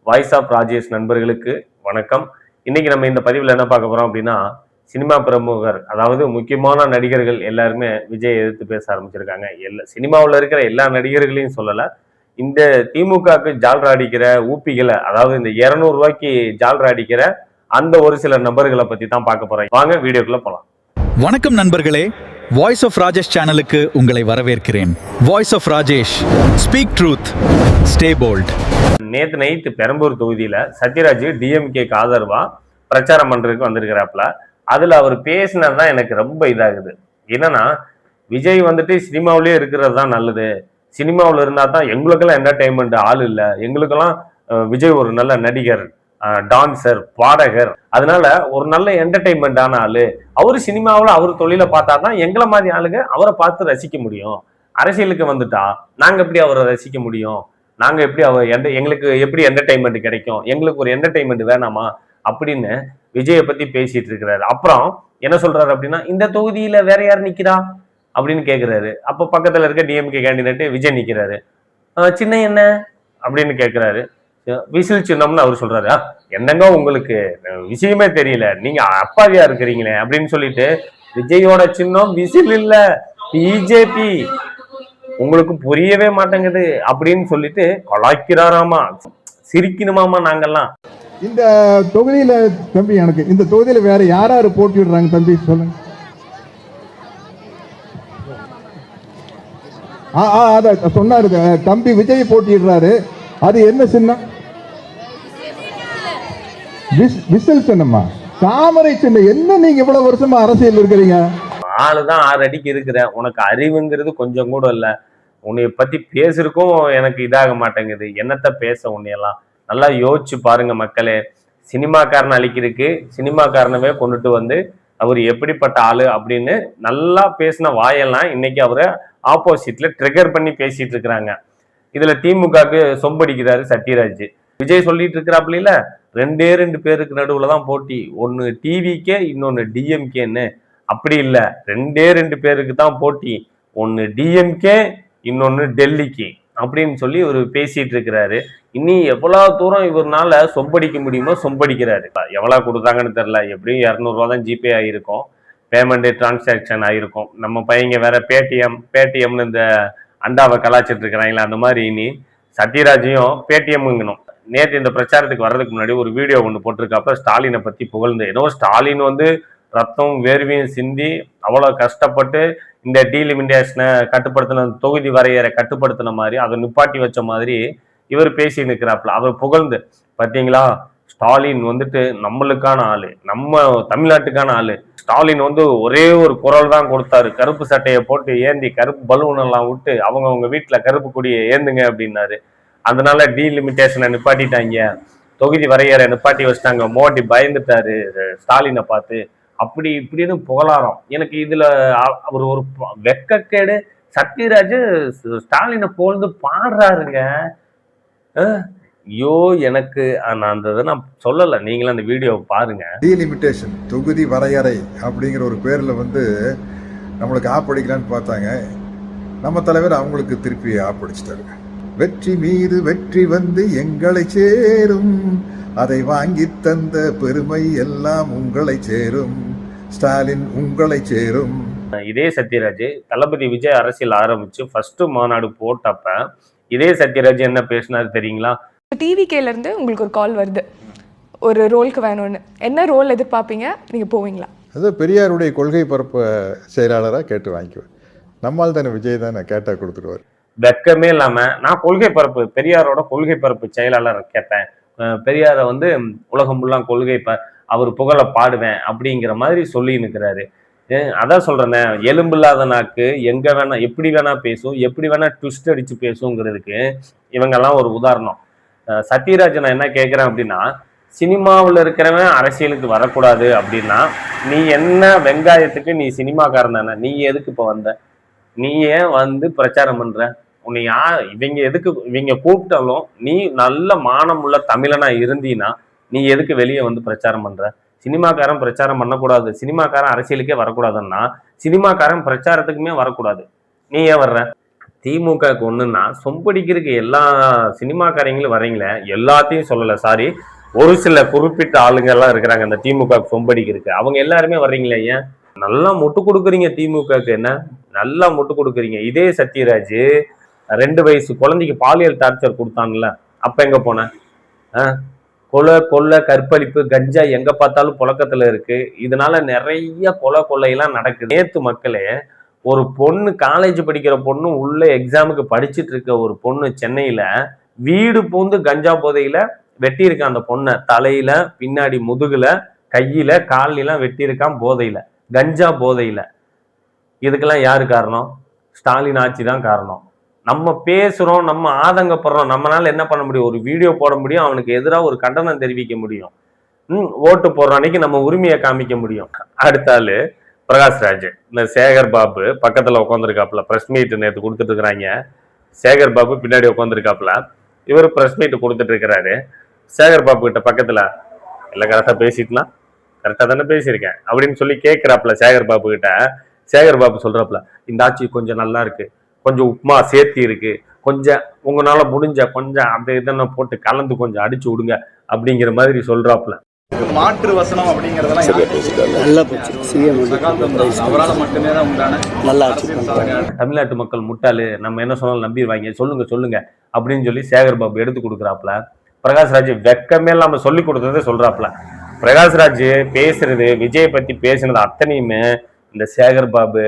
Voice of Rajesh நண்பர்களுக்கு வணக்கம். இன்னைக்கு நம்ம இந்த பதிவில் என்ன பார்க்க போறோம் அப்படின்னா, சினிமா பிரமுகர் அதாவது முக்கியமான நடிகர்கள் எல்லாருமே விஜய் எதிர்த்து பேச ஆரம்பிச்சிருக்காங்க. சினிமாவில் இருக்கிற எல்லா நடிகர்களையும் சொல்லல. இந்த திமுகவுக்கு ஜால்ரா அடிக்கிற ஊப்பிகளை, அதாவது இந்த 200 ரூபாய்க்கு ஜால்ரா அடிக்கிற அந்த ஒரு சில நபர்களை பத்தி தான் பார்க்க போறோம். வாங்க வீடியோக்குள்ள போலாம். வணக்கம் நண்பர்களே, வாய்ஸ் ஆஃப் ராஜேஷ் சேனலுக்கு உங்களை வரவேற்கிறேன். Voice of Rajesh, speak truth, stay bold. நேத்து நைட்டு பெரம்பூர் தொகுதியில சத்யராஜ் டிஎம்கேக்கு ஆதரவா பிரச்சாரம் பண்றதுக்கு வந்திருக்கிறாப்ல. அதுல அவர் பேசினதுதான் எனக்கு ரொம்ப இதாகுது. என்னன்னா, விஜய் வந்துட்டு சினிமாவிலேயே இருக்கிறது தான் நல்லது, சினிமாவில் இருந்தா தான் எங்களுக்கெல்லாம் என்டர்டைன்மெண்ட் ஆள் இல்லை, எங்களுக்கெல்லாம் விஜய் ஒரு நல்ல நடிகர், டான்சர், பாடகர், அதனால ஒரு நல்ல என்டர்டைன்மெண்டான ஆளு, அவரு சினிமாவில் அவர் தொழிலை பார்த்தா தான் எங்களை மாதிரி ஆளுங்க அவரை பார்த்து ரசிக்க முடியும். அரசியலுக்கு வந்துட்டா நாங்க எப்படி அவரை ரசிக்க முடியும், நாங்க எப்படி எங்களுக்கு எப்படி என்டர்டைன்மெண்ட் கிடைக்கும், எங்களுக்கு ஒரு என்டர்டைன்மெண்ட் வேணாமா அப்படின்னு விஜயை பத்தி பேசிட்டு இருக்கிறாரு. அப்புறம் என்ன சொல்றாரு அப்படின்னா, இந்த தொகுதியில வேற யார் நிக்கிறா அப்படின்னு கேட்கிறாரு. அப்ப பக்கத்துல இருக்க டிஎம்கே கேண்டிடேட் விஜய் நிக்கிறாரு. சின்ன என்ன அப்படின்னு கேட்கிறாரு. விசில் சின்னம்னு அவர் சொல்றாரு. என்னங்க உங்களுக்கு விஷயமே தெரியல, நீங்க அப்பாவியா இருக்கிறீங்களே அப்படின்னு சொல்லிட்டு, விஜயோட சின்னம் விசில் இல்ல, பிஜேபி, உங்களுக்கு புரியவே மாட்டேங்குது அப்படின்னு சொல்லிட்டு கலாய்க்கிறாராமா, சிரிக்கணுமாமா. நாங்கெல்லாம் இந்த தொகுதியில தம்பி, எனக்கு இந்த தொகுதியில வேற யாராரு போட்டிடுறாங்க தம்பி சொல்லுங்க. அத சொன்னாரு தம்பி, விஜய் போட்டிடுறாரு. அது என்ன சின்னம்? விசில் சின்னமா? தாமரை சின்னம். என்ன நீங்க இவ்வளவு வருஷமா அரசியல் இருக்கிறீங்க? ஆளுதான் 6 அடிக்கு இருக்கிற, உனக்கு அறிவுங்கிறது கொஞ்சம் கூட இல்ல. உன்னைய பத்தி பேசுறதுக்கும் எனக்கு இதாக மாட்டேங்குது. என்னத்த பேச உன்னையெல்லாம் நல்லா யோசிச்சு பாருங்க மக்களே. சினிமாக்காரன் அழிக்கிறதுக்கு சினிமாக்காரனவே கொண்டுட்டு வந்து அவர் எப்படிப்பட்ட ஆளு அப்படின்னு நல்லா பேசின வாயெல்லாம் இன்னைக்கு அவரை ஆப்போசிட்ல ட்ரிகர் பண்ணி பேசிட்டு இருக்கிறாங்க. இதுல திமுகவுக்கு சொம்படிக்கிறாரு சத்யராஜ். விஜய் சொல்லிட்டு இருக்கிறாப்புல, 2 பேருக்கு நடுவுலதான் போட்டி, ஒன்னு டிவிக்கே இன்னொன்னு டிஎம்கேன்னு. அப்படி இல்ல, 2 பேருக்கு தான் போட்டி, ஒன்னு டிஎம்கே இன்னொன்னு டெல்லிக்கு அப்படின்னு சொல்லி இவர் பேசிட்டு இருக்கிறாரு. இனி எவ்வளவு தூரம் இவர்னால சொம்படிக்க முடியுமோ சொம்படிக்கிறாரு. எவ்வளவு கொடுத்தாங்கன்னு தெரியல, எப்படியும் 200 ரூபா தான் ஜிபே ஆகிருக்கும், பேமெண்ட் டிரான்சாக்சன் ஆகிருக்கும். நம்ம பையங்க வேற பேடிஎம்னு இந்த அண்டாவை கலாச்சிட்டு இருக்கிறாங்களா, அந்த மாதிரி இனி சத்யராஜையும் பேடிஎம்ங்கணும். நேற்று இந்த பிரச்சாரத்துக்கு வர்றதுக்கு முன்னாடி ஒரு வீடியோ ஒன்று போட்டிருக்காப்ப ஸ்டாலினை பத்தி புகழ்ந்து, ஏதோ ஸ்டாலின் வந்து ரத்தம் வேர்வையும் சிந்தி அவ்வளோ கஷ்டப்பட்டு இந்த டீலிமிட்டேஷனை கட்டுப்படுத்தின, தொகுதி வரையறை கட்டுப்படுத்தின மாதிரி, அதை நிப்பாட்டி வச்ச மாதிரி இவர் பேசி நிற்கிறாப்புல. அவர் புகழ்ந்து, பார்த்தீங்களா ஸ்டாலின் வந்துட்டு நம்மளுக்கான ஆளு, நம்ம தமிழ்நாட்டுக்கான ஆளு, ஸ்டாலின் வந்து ஒரே ஒரு குரல் தான் கொடுத்தாரு, கருப்பு சட்டையை போட்டு ஏந்தி கருப்பு பலூன் எல்லாம் விட்டு அவங்க வீட்டுல கருப்பு கொடியை ஏந்துங்க அப்படின்னாரு. அதனால டீலிமிட்டேஷனை நிப்பாட்டிட்டாங்க, தொகுதி வரையறை நிப்பாட்டி வச்சிட்டாங்க, மோடி பயந்துட்டாரு ஸ்டாலினை பார்த்து, அப்படி இப்படின்னு புகழாரம். எனக்கு இதுல அவர் ஒரு வெக்கக்கேடு. சத்யராஜ் ஸ்டாலினை புகழ்ந்து பாடுறாருங்க. ஐயோ, எனக்கு நான் சொல்லல, நீங்களும் அந்த வீடியோ பாருங்க. டீலிமிட்டேஷன், தொகுதி வரையறை அப்படிங்கிற ஒரு பேர்ல வந்து நம்மளுக்கு ஆப்படிக்கலான்னு பார்த்தாங்க. நம்ம தலைவர் அவங்களுக்கு திருப்பி ஆப்படிச்சிட்டாரு. வெற்றி மீது வெற்றி வந்து எங்களை சேரும், அதை வாங்கி தந்த பெருமை எல்லாம் உங்களை சேரும், ஸ்டாலின் உங்களை சேரும். இதே சத்யராஜ் தளபதி விஜய் அரசியல் ஆரம்பிச்சு ஃபர்ஸ்ட் மாநாடு போட்டப்ப இதே சத்யராஜ் என்ன பேசினாரு தெரியுங்களா? டிவிகேல இருந்து உங்களுக்கு ஒரு கால் வருது, ஒரு ரோலுக்கு வேணும்னு. என்ன ரோல் எதிர்பார்ப்பீங்க, நீங்க போவீங்களா? அது பெரியாருடைய கொள்கை பரப்பு செயலாளராக கேட்டு வாங்கிக்குவேன். நம்மால் தானே விஜய் தானே கேட்டா கொடுத்துருவார். வெக்கமே இல்லாம நான் கொள்கை பரப்பு, பெரியாரோட கொள்கை பரப்பு செயலாளர் கேட்டேன், பெரியாரை வந்து உலகம் ஃபுல்லாக கொள்கை அவர் புகழ பாடுவேன் அப்படிங்கிற மாதிரி சொல்லி நிற்கிறாரு. அதான் சொல்றேன், எலும்பு இல்லாத நாக்கு எங்க வேணா எப்படி வேணா பேசும், எப்படி வேணா ட்விஸ்ட் அடிச்சு பேசுங்கிறதுக்கு இவங்கெல்லாம் ஒரு உதாரணம். சத்யராஜ் நான் என்ன கேட்கிறேன் அப்படின்னா, சினிமாவில் இருக்கிறவன் அரசியலுக்கு வரக்கூடாது அப்படின்னா, நீ என்ன வெங்காயத்துக்கு நீ சினிமாக்காரன் தானே, நீ எதுக்கு இப்போ வந்த, நீ ஏன் வந்து பிரச்சாரம் பண்ற, உன்னை இவங்க எதுக்கு இவங்க கூப்பிட்டாலும் நீ நல்ல மானம் உள்ள தமிழனா இருந்தீன்னா நீ எதுக்கு வெளியே வந்து பிரச்சாரம் பண்ற? சினிமாக்காரன் பிரச்சாரம் பண்ணக்கூடாது, சினிமாக்காரன் அரசியலுக்கே வரக்கூடாதுன்னா சினிமாக்காரன் பிரச்சாரத்துக்குமே வரக்கூடாது, நீ ஏன் வர்ற? திமுகவுக்கு ஒண்ணுன்னா சொம்படிக்கிறதுக்கு எல்லா சினிமாக்காரங்களும் வர்றீங்களே, எல்லாத்தையும் சொல்லல, சாரி, ஒரு சில குறிப்பிட்ட ஆளுங்க எல்லாம் இருக்கிறாங்க இந்த திமுக சொம்படிக்கிறதுக்கு. அவங்க எல்லாருமே வர்றீங்களே ஏன்? நல்லா முட்டு கொடுக்குறீங்க திமுகவுக்கு, என்ன நல்லா முட்டு கொடுக்குறீங்க. இதே சத்யராஜ் 2 வயசு குழந்தைக்கு பாலியல் டார்ச்சர் கொடுத்தான்ல, அப்ப எங்க போன? கொலை, கொள்ளை, கற்பழிப்பு, கஞ்சா எங்க பார்த்தாலும் புழக்கத்துல இருக்கு. இதனால நிறைய கொலை கொள்ளையெல்லாம் நடக்குது. நேத்து மக்களே, ஒரு பொண்ணு, காலேஜ் படிக்கிற பொண்ணு, உள்ள எக்ஸாமுக்கு படிச்சுட்டு இருக்க ஒரு பொண்ணு சென்னையில வீடு பூந்து கஞ்சா போதையில வெட்டியிருக்கான் அந்த பொண்ணை. தலையில, பின்னாடி முதுகுல, கையில, கால்லாம் வெட்டியிருக்கான் போதையில, கஞ்சா போதையில. இதுக்கெல்லாம் யாரு காரணம்? ஸ்டாலின் ஆட்சி தான் காரணம். நம்ம பேசுறோம், நம்ம ஆதங்கப்படுறோம், நம்மளால என்ன பண்ண முடியும்? ஒரு வீடியோ போட முடியும், அவனுக்கு எதிராக ஒரு கண்டனம் தெரிவிக்க முடியும், ஓட்டு போடுற அன்னைக்கு நம்ம உரிமையை காமிக்க முடியும். அடுத்த ஆளு பிரகாஷ்ராஜ், இந்த சேகர் பாபு பக்கத்துல உட்காந்துருக்காப்புல, பிரஸ் மீட் நேற்று கொடுத்துட்டு இருக்கிறாங்க. சேகர் பாபு பின்னாடி உட்காந்துருக்காப்புல, இவர் பிரஸ் மீட் கொடுத்துட்டு இருக்கிறாரு. சேகர் பாபு கிட்ட பக்கத்துல, எல்லாம் கரெக்டா பேசிட்டுனா, கரெக்டா தானே பேசியிருக்கேன் அப்படின்னு சொல்லி கேட்கிறாப்புல சேகர் பாபு கிட்ட. சேகர் பாபு சொல்றாப்புல, இந்த ஆட்சி கொஞ்சம் நல்லா இருக்கு, கொஞ்சம் உப்புமா சேர்த்தி இருக்கு, கொஞ்சம் உங்களால முடிஞ்ச கொஞ்சம் அந்த இதெல்லாம் போட்டு கலந்து கொஞ்சம் அடிச்சு விடுங்க அப்படிங்கிற மாதிரி சொல்றாப்புல. மாற்று வசனம் அப்படிங்கறதெல்லாம் மட்டுமே தான் உண்டான நல்லா தமிழ்நாட்டு மக்கள் முட்டாளு, நம்ம என்ன சொன்னாலும் நம்பிடுவாங்க, சொல்லுங்க சொல்லுங்க அப்படின்னு சொல்லி சேகர் பாபு எடுத்து கொடுக்குறாப்புல. பிரகாஷ்ராஜ் வெக்கமே இல்லாம சொல்லி கொடுத்ததே சொல்றாப்புல. பிரகாஷ்ராஜ் பேசுறது, விஜயை பத்தி பேசுனது அத்தனையுமே இந்த சேகர் பாபு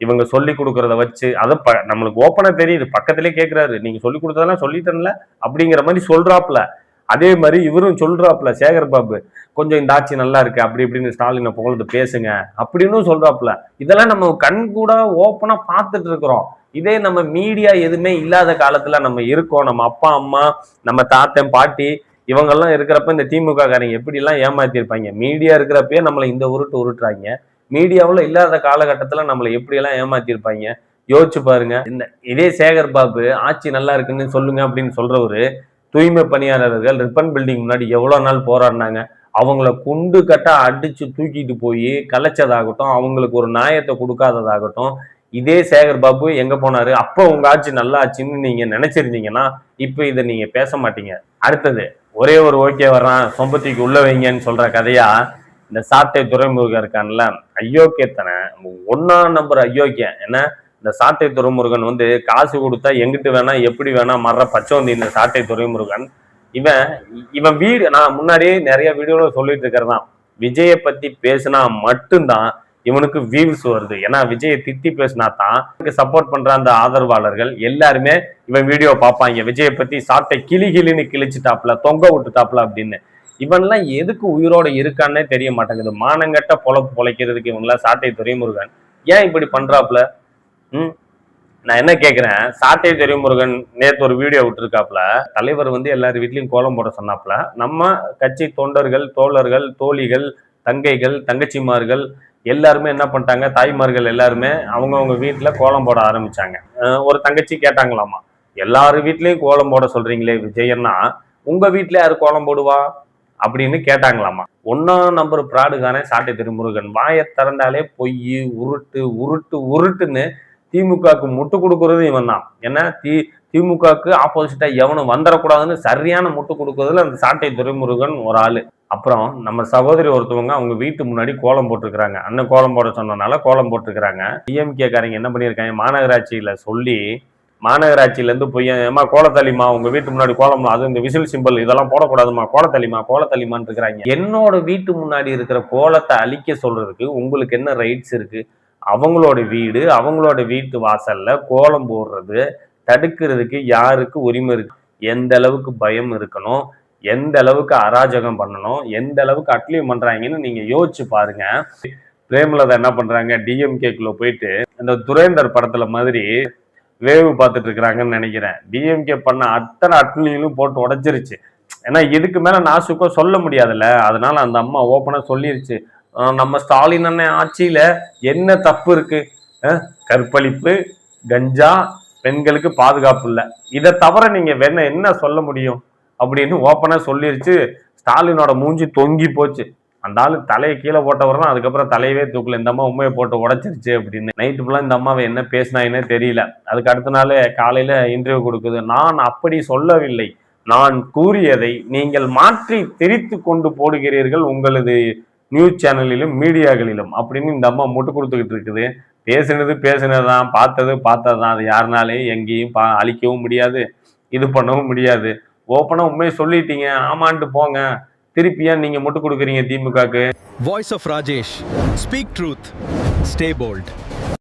இவங்க சொல்லி கொடுக்கறத வச்சு, அதை நம்மளுக்கு ஓப்பனா தெரியுது, பக்கத்திலே கேட்கிறாரு, நீங்க சொல்லி கொடுத்ததெல்லாம் சொல்லிட்டேன்ல அப்படிங்கிற மாதிரி சொல்றாப்புல. அதே மாதிரி இவரும் சொல்றாப்புல, சேகர் பாபு கொஞ்சம் இந்த ஆட்சி நல்லா இருக்கு அப்படி இப்படின்னு ஸ்டாலினை புகழ்ந்து பேசுங்க அப்படின்னு சொல்றாப்புல. இதெல்லாம் நம்ம கண் கூட ஓப்பனா பார்த்துட்டு இருக்கிறோம். இதே நம்ம மீடியா எதுவுமே இல்லாத காலத்துல நம்ம இருக்கோம், நம்ம அப்பா அம்மா, நம்ம தாத்தன் பாட்டி இவங்கெல்லாம் இருக்கிறப்ப இந்த திமுக காரங்க எப்படி எல்லாம் ஏமாத்திருப்பாங்க. மீடியா இருக்கிறப்பயே நம்மளை இந்த உருட்டுறாங்க, மீடியாவில் இல்லாத காலகட்டத்துல நம்மளை எப்படி எல்லாம் ஏமாத்திருப்பாங்க யோசிச்சு பாருங்க. இதே சேகர் பாபு ஆட்சி நல்லா இருக்குன்னு சொல்லுங்க அப்படின்னு சொல்றவரு, தூய்மை பணியாளர்கள் ரிப்பன் பில்டிங் முன்னாடி எவ்வளவு நாள் போராடினாங்க, அவங்கள குண்டு கட்ட அடிச்சு தூக்கிட்டு போய் கலைச்சதாகட்டும், அவங்களுக்கு ஒரு நியாயத்தை கொடுக்காததாகட்டும். இதே சேகர் பாபு எங்க போனாரு? அப்போ உங்க ஆட்சி நல்லா ஆச்சுன்னு நீங்க நினைச்சிருந்தீங்கன்னா இப்ப இதை நீங்க பேச மாட்டீங்க. அடுத்தது ஒரே ஒரு ஓகே வர்றான் சொம்பத்திக்கு உள்ள வைங்கன்னு சொல்ற கதையா இந்த சாட்டை துரைமுருகன் இருக்கான்ல, அயோக்கியத்தனை 1ஆம் நம்பர் அயோக்கியம். என்ன, இந்த சாட்டை துரைமுருகன் வந்து காசு கொடுத்தா எங்கிட்டு வேணா எப்படி வேணா மர்ற பச்சோந்தி இந்த சாட்டை துரைமுருகன். இவன் வீடு, நான் முன்னாடியே நிறைய வீடியோல சொல்லிட்டு இருக்கிறதான், விஜயை பத்தி பேசினா மட்டும்தான் இவனுக்கு வியூஸ் வருது. ஏன்னா விஜயை திட்டி பேசினா தான் சப்போர்ட் பண்ற அந்த ஆதரவாளர்கள் எல்லாருமே இவன் வீடியோ பார்ப்பாங்க, விஜயை பத்தி சாட்டை கிளின்னு கிழிச்சுட்டாப்ல, தொங்க விட்டுட்டாப்ல அப்படின்னு. இவன்லாம் எதுக்கு உயிரோட இருக்கான்னே தெரிய மாட்டேங்குது. மானங்கட்ட பொழப்பு பொழைக்கிறதுக்கு இவங்களாம் சாட்டை துரைமுருகன் ஏன் இப்படி பண்றாப்ல? நான் என்ன கேட்கிறேன், சாட்டை துரைமுருகன் நேற்று ஒரு வீடியோ விட்டுருக்காப்ல, தலைவர் வந்து எல்லாரும் வீட்லயும் கோலம் போட சொன்னாப்ல. நம்ம கட்சி தொண்டர்கள், தோழர்கள், தோழிகள், தங்கைகள், தங்கச்சிமார்கள் எல்லாருமே என்ன பண்ணிட்டாங்க, தாய்மார்கள் எல்லாருமே அவங்கவுங்க வீட்டுல கோலம் போட ஆரம்பிச்சாங்க. ஒரு தங்கச்சி கேட்டாங்களாமா, எல்லாரும் வீட்லயும் கோலம் போட சொல்றீங்களே விஜயன்னா, உங்க வீட்டுல யாரு கோலம் போடுவா அப்படின்னு கேட்டாங்களாமா. 1ஆம் நம்பர் பிராடுகான சாட்டை திருமுருகன் வாயை திறந்தாலே பொய், உருட்டு உருட்டு உருட்டுன்னு திமுகவுக்கு முட்டு கொடுக்கறது இவன் தான். ஏன்னா திமுகவுக்கு ஆப்போசிட்டா எவனும் வந்துடக்கூடாதுன்னு சரியான முட்டு கொடுக்கறதுல அந்த சாட்டை துரைமுருகன் ஒரு ஆளு. அப்புறம் நம்ம சகோதரி ஒருத்தவங்க அவங்க வீட்டு முன்னாடி கோலம் போட்டிருக்கிறாங்க, அண்ணன் கோலம் போட சொன்னதுனால கோலம் போட்டிருக்கிறாங்க. டிஎம்கே காரங்க என்ன பண்ணியிருக்காங்க, மாநகராட்சியில சொல்லி மாநகராட்சியில இருந்து போய், ஏமா கோலத்தளிமா உங்க வீட்டு முன்னாடி கோலம், அது இந்த விசில் சிம்பிள் இதெல்லாம் போடக்கூடாதுமா, கோலத்தளிமான்னு இருக்கிறாங்க. என்னோட வீட்டு முன்னாடி இருக்கிற கோலத்தை அழிக்க சொல்றதுக்கு உங்களுக்கு என்ன ரைட்ஸ் இருக்கு? அவங்களோட வீடு, அவங்களோட வீட்டு வாசல்ல கோலம் போடுறது தடுக்கிறதுக்கு யாருக்கு உரிமை இருக்கு? எந்த அளவுக்கு பயம் இருக்கணும், எந்த அளவுக்கு அராஜகம் பண்ணணும், எந்த அளவுக்கு அட்லியும் பண்றாங்கன்னு நீங்க யோசிச்சு பாருங்க. பிரேமலதா என்ன பண்றாங்க, டிஎம்கேக்குள்ள போயிட்டு இந்த துரேந்தர் படத்துல மாதிரி வேவு பார்த்துட்டு இருக்கிறாங்கன்னு நினைக்கிறேன். டிஎம்கே பண்ண அத்தனை அட்லியும் போட்டு உடைச்சிருச்சு. ஏன்னா இதுக்கு மேல நாசுக்கோ சொல்ல முடியாதுல்ல, அதனால அந்த அம்மா ஓப்பனா சொல்லிருச்சு, நம்ம ஸ்டாலின் அண்ணன் ஆட்சியில என்ன தப்பு இருக்கு? கற்பழிப்பு, கஞ்சா, பெண்களுக்கு பாதுகாப்பு இல்லை, இதை தவிர நீங்க வேணா என்ன சொல்ல முடியும் அப்படின்னு ஓப்பனா சொல்லிருச்சு. ஸ்டாலினோட மூஞ்சி தொங்கி போச்சு. அந்த ஆளு தலையை கீழே போட்டவர் தான் அதுக்கப்புறம் தலையவே தூக்கல, இந்த அம்மா உண்மையை போட்டு உடைச்சிருச்சு அப்படின்னு. நைட்டு ஃபுல்லாக இந்த அம்மாவை என்ன பேசினாங்கன்னே தெரியல. அதுக்கு அடுத்த நாள் காலையில் இன்டர்வியூ கொடுக்குது. நான் அப்படி சொல்லவில்லை, நான் கூறியதை நீங்கள் மாற்றி திரித்து கொண்டு போடுகிறீர்கள் உங்களது நியூஸ் சேனலிலும் மீடியாக்களிலும் அப்படின்னு இந்த அம்மா முட்டு கொடுத்துக்கிட்டு இருக்குது. பேசுனதுதான், பார்த்ததுதான். அது யாருனாலையும் எங்கேயும் அழிக்கவும் முடியாது, இது பண்ணவும் முடியாது. ஓப்பனா உண்மையை சொல்லிட்டீங்க, ஆமான்ட்டு போங்க. திருப்பியா நீங்க முட்டு கொடுக்குறீங்க திமுகக்கு? Voice of Rajesh. Speak truth, stay bolt.